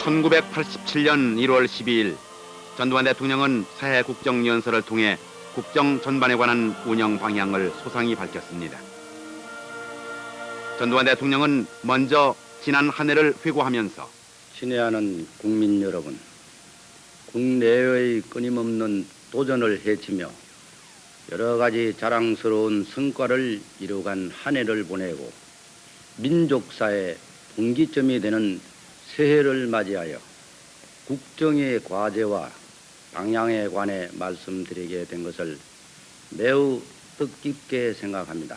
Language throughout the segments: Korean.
1987년 1월 12일 전두환 대통령은 새해 국정연설을 통해 국정 전반에 관한 운영 방향을 소상히 밝혔습니다. 전두환 대통령은 먼저 지난 한 해를 회고하면서 친애하는 국민 여러분, 국내외의 끊임없는 도전을 헤치며 여러 가지 자랑스러운 성과를 이루어간 한 해를 보내고 민족사의 분기점이 되는 새해를 맞이하여 국정의 과제와 방향에 관해 말씀드리게 된 것을 매우 뜻깊게 생각합니다.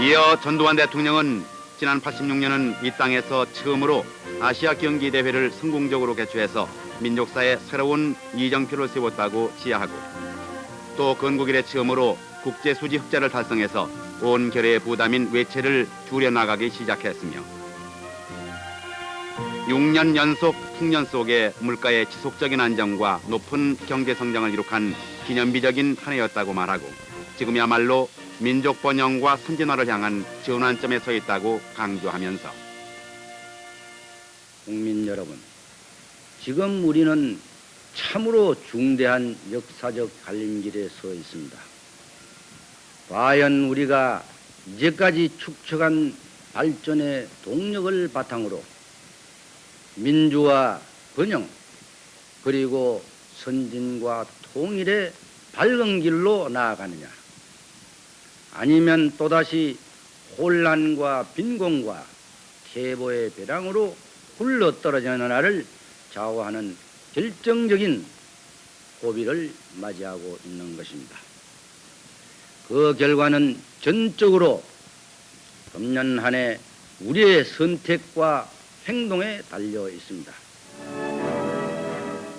이어 전두환 대통령은 지난 86년은 이 땅에서 처음으로 아시아 경기 대회를 성공적으로 개최해서 민족사에 새로운 이정표를 세웠다고 지하하고 또 건국 이래 처음으로 국제 수지 흑자를 달성해서 온 결의 부담인 외채를 줄여나가기 시작했으며 6년 연속 풍년 속에 물가의 지속적인 안정과 높은 경제 성장을 이룩한 기념비적인 한 해였다고 말하고 지금이야말로 민족 번영과 선진화를 향한 전환점에 서 있다고 강조하면서 국민 여러분, 지금 우리는 참으로 중대한 역사적 갈림길에 서 있습니다. 과연 우리가 이제까지 축적한 발전의 동력을 바탕으로 민주화 번영 그리고 선진과 통일의 밝은 길로 나아가느냐, 아니면 또다시 혼란과 빈곤과 태보의 벼랑으로 굴러떨어지는 나를 좌우하는 결정적인 고비를 맞이하고 있는 것입니다. 그 결과는 전적으로 금년 한 해 우리의 선택과 행동에 달려 있습니다.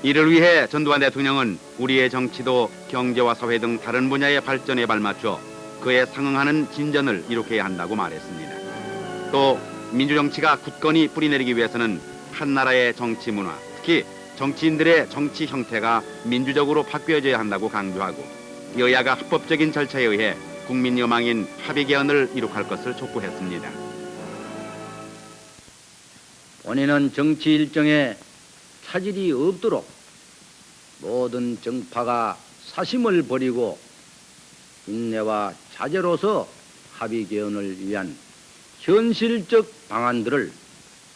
이를 위해 전두환 대통령은 우리의 정치도 경제와 사회 등 다른 분야의 발전에 발맞춰 그에 상응하는 진전을 이룩해야 한다고 말했습니다. 또 민주정치가 굳건히 뿌리내리기 위해서는 한 나라의 정치 문화, 특히 정치인들의 정치 형태가 민주적으로 바뀌어져야 한다고 강조하고 여야가 합법적인 절차에 의해 국민 여망인 합의 개헌을 이룩할 것을 촉구했습니다. 본인은 정치 일정에 차질이 없도록 모든 정파가 사심을 버리고 인내와 자제로서 합의 개헌을 위한 현실적 방안들을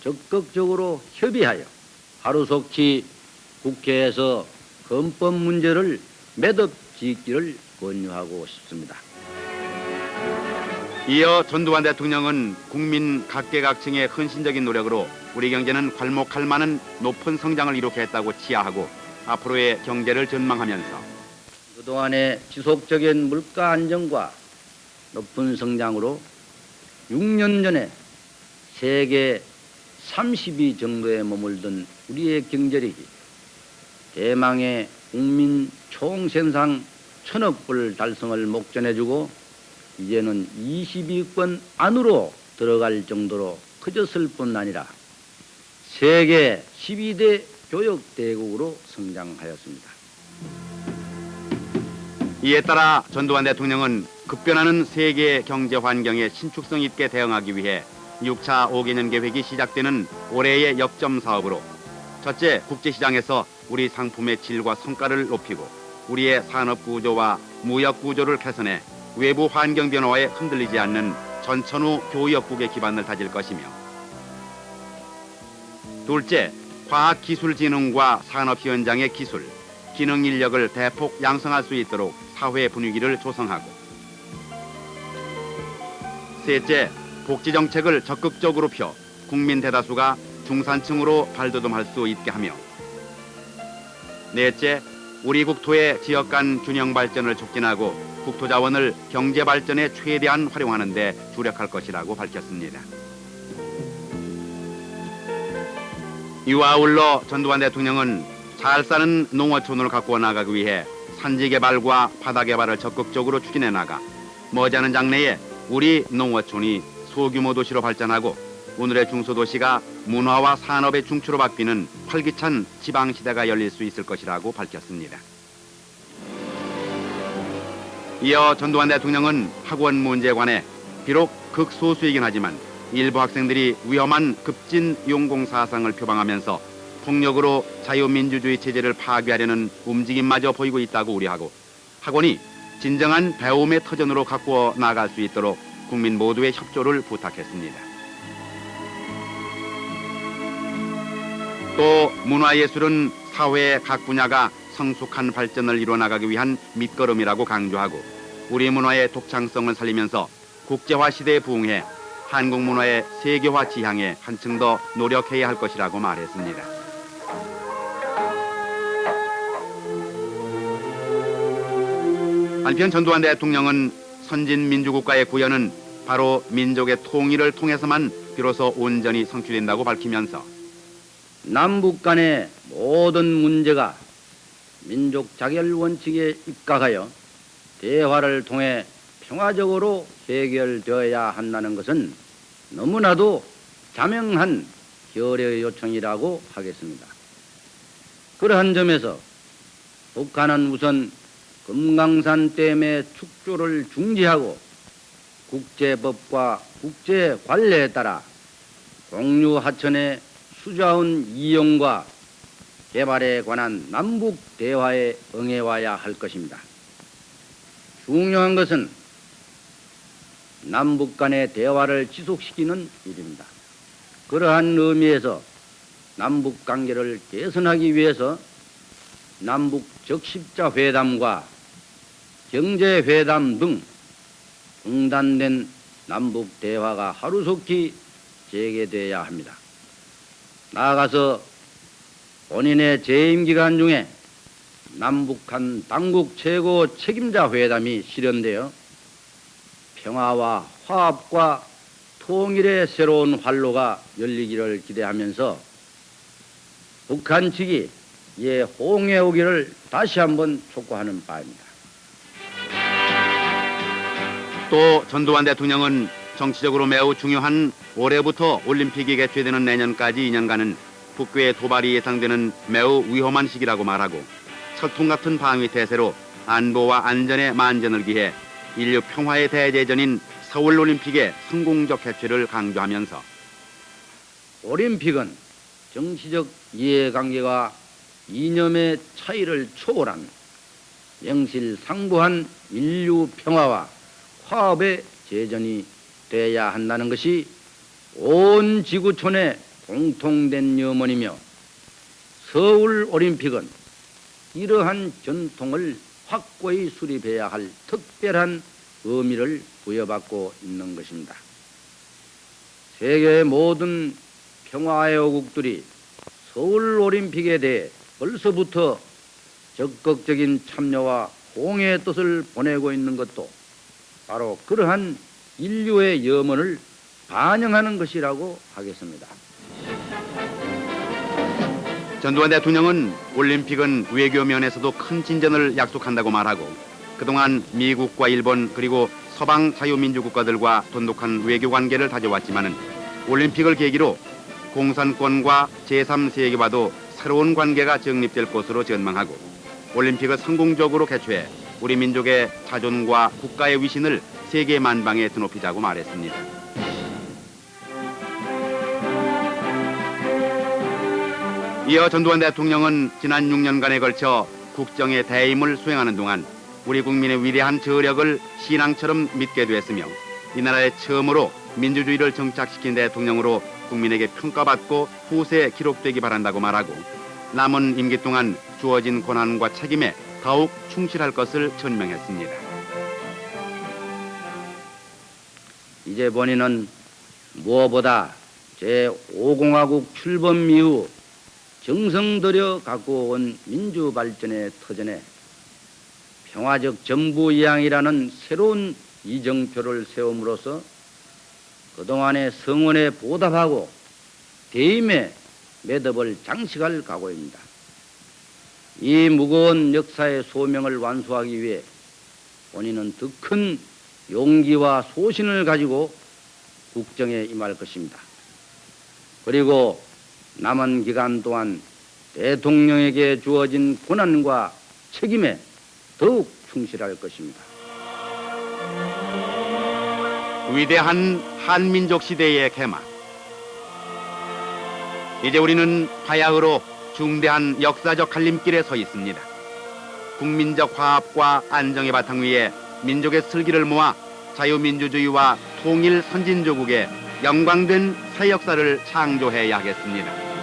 적극적으로 협의하여 하루속히 국회에서 헌법 문제를 매듭 짓기를 권유하고 싶습니다. 이어 전두환 대통령은 국민 각계각층의 헌신적인 노력으로 우리 경제는 괄목할 만한 높은 성장을 이룩했다고 치하하고 앞으로의 경제를 전망하면서 그동안의 지속적인 물가 안정과 높은 성장으로 6년 전에 세계 30위 정도에 머물던 우리의 경제력이 대망의 국민 총생산 1,000억 불 달성을 목전해주고 이제는 20위권 안으로 들어갈 정도로 커졌을 뿐 아니라 세계 12대 교역대국으로 성장하였습니다. 이에 따라 전두환 대통령은 급변하는 세계 경제 환경에 신축성 있게 대응하기 위해 6차 5개년 계획이 시작되는 올해의 역점 사업으로 첫째, 국제시장에서 우리 상품의 질과 성과를 높이고 우리의 산업 구조와 무역 구조를 개선해 외부 환경 변화에 흔들리지 않는 전천후 교역국의 기반을 다질 것이며 둘째, 과학기술진흥과 산업 현장의 기술, 기능 인력을 대폭 양성할 수 있도록 사회 분위기를 조성하고 셋째, 복지정책을 적극적으로 펴 국민 대다수가 중산층으로 발돋움할 수 있게 하며 넷째, 우리 국토의 지역 간 균형 발전을 촉진하고 국토 자원을 경제 발전에 최대한 활용하는 데 주력할 것이라고 밝혔습니다. 이와 아울러 전두환 대통령은 잘 사는 농어촌을 갖고 나가기 위해 산지 개발과 바다 개발을 적극적으로 추진해 나가 머지않은 장래에 우리 농어촌이 소규모 도시로 발전하고 오늘의 중소도시가 문화와 산업의 중추로 바뀌는 활기찬 지방시대가 열릴 수 있을 것이라고 밝혔습니다. 이어 전두환 대통령은 학원 문제에 관해 비록 극소수이긴 하지만 일부 학생들이 위험한 급진 용공 사상을 표방하면서 폭력으로 자유민주주의 체제를 파괴하려는 움직임마저 보이고 있다고 우려하고 학원이 진정한 배움의 터전으로 가꾸어 나아갈 수 있도록 국민 모두의 협조를 부탁했습니다. 또 문화예술은 사회의 각 분야가 성숙한 발전을 이뤄나가기 위한 밑거름이라고 강조하고 우리 문화의 독창성을 살리면서 국제화 시대에 부응해 한국 문화의 세계화 지향에 한층 더 노력해야 할 것이라고 말했습니다. 한편 전두환 대통령은 선진 민주국가의 구현은 바로 민족의 통일을 통해서만 비로소 온전히 성취된다고 밝히면서 남북 간의 모든 문제가 민족 자결 원칙에 입각하여 대화를 통해 평화적으로 해결되어야 한다는 것은 너무나도 자명한 결의 요청이라고 하겠습니다. 그러한 점에서 북한은 우선 금강산 댐의 축조를 중지하고 국제법과 국제관례에 따라 공유하천의 수자원 이용과 개발에 관한 남북 대화에 응해와야 할 것입니다. 중요한 것은 남북 간의 대화를 지속시키는 일입니다. 그러한 의미에서 남북 관계를 개선하기 위해서 남북 적십자 회담과 경제회담 등 중단된 남북 대화가 하루속히 재개돼야 합니다. 나아가서 본인의 재임 기간 중에 남북한 당국 최고 책임자 회담이 실현되어 평화와 화합과 통일의 새로운 활로가 열리기를 기대하면서 북한 측이 이에 호응해 오기를 다시 한번 촉구하는 바입니다. 또 전두환 대통령은 정치적으로 매우 중요한 올해부터 올림픽이 개최되는 내년까지 2년간은 북괴의 도발이 예상되는 매우 위험한 시기라고 말하고 철통 같은 방위 태세로 안보와 안전의 만전을 기해 인류 평화의 대제전인 서울올림픽의 성공적 개최를 강조하면서 올림픽은 정치적 이해관계와 이념의 차이를 초월한 명실상부한 인류 평화와 화합의 제전이 돼야 한다는 것이 온 지구촌의 공통된 염원이며 서울올림픽은 이러한 전통을 확고히 수립해야 할 특별한 의미를 부여받고 있는 것입니다. 세계의 모든 평화애호국들이 서울올림픽에 대해 벌써부터 적극적인 참여와 호응의 뜻을 보내고 있는 것도 바로 그러한 인류의 염원을 반영하는 것이라고 하겠습니다. 전두환 대통령은 올림픽은 외교 면에서도 큰 진전을 약속한다고 말하고 그동안 미국과 일본 그리고 서방 자유민주국가들과 돈독한 외교 관계를 다져왔지만은 올림픽을 계기로 공산권과 제3세계와도 새로운 관계가 정립될 것으로 전망하고 올림픽을 성공적으로 개최해 우리 민족의 자존과 국가의 위신을 세계 만방에 드높이자고 말했습니다. 이어 전두환 대통령은 지난 6년간에 걸쳐 국정의 대임을 수행하는 동안 우리 국민의 위대한 저력을 신앙처럼 믿게 되었으며 이 나라에 처음으로 민주주의를 정착시킨 대통령으로 국민에게 평가받고 후세에 기록되기 바란다고 말하고 남은 임기 동안 주어진 권한과 책임에 더욱 충실할 것을 전명했습니다. 이제 본인은 무엇보다 제5공화국 출범 이후 정성 들여 갖고 온 민주발전의 터전에 평화적 정부이양이라는 새로운 이정표를 세움으로써 그동안의 성원에 보답하고 대임의 매듭을 장식할 각오입니다. 이 무거운 역사의 소명을 완수하기 위해 본인은 더 큰 용기와 소신을 가지고 국정에 임할 것입니다. 그리고 남은 기간 동안 대통령에게 주어진 권한과 책임에 더욱 충실할 것입니다. 위대한 한민족 시대의 개막. 이제 우리는 바야흐로 중대한 역사적 갈림길에 서 있습니다. 국민적 화합과 안정의 바탕 위에 민족의 슬기를 모아 자유민주주의와 통일 선진조국의 영광된 새 역사를 창조해야 하겠습니다.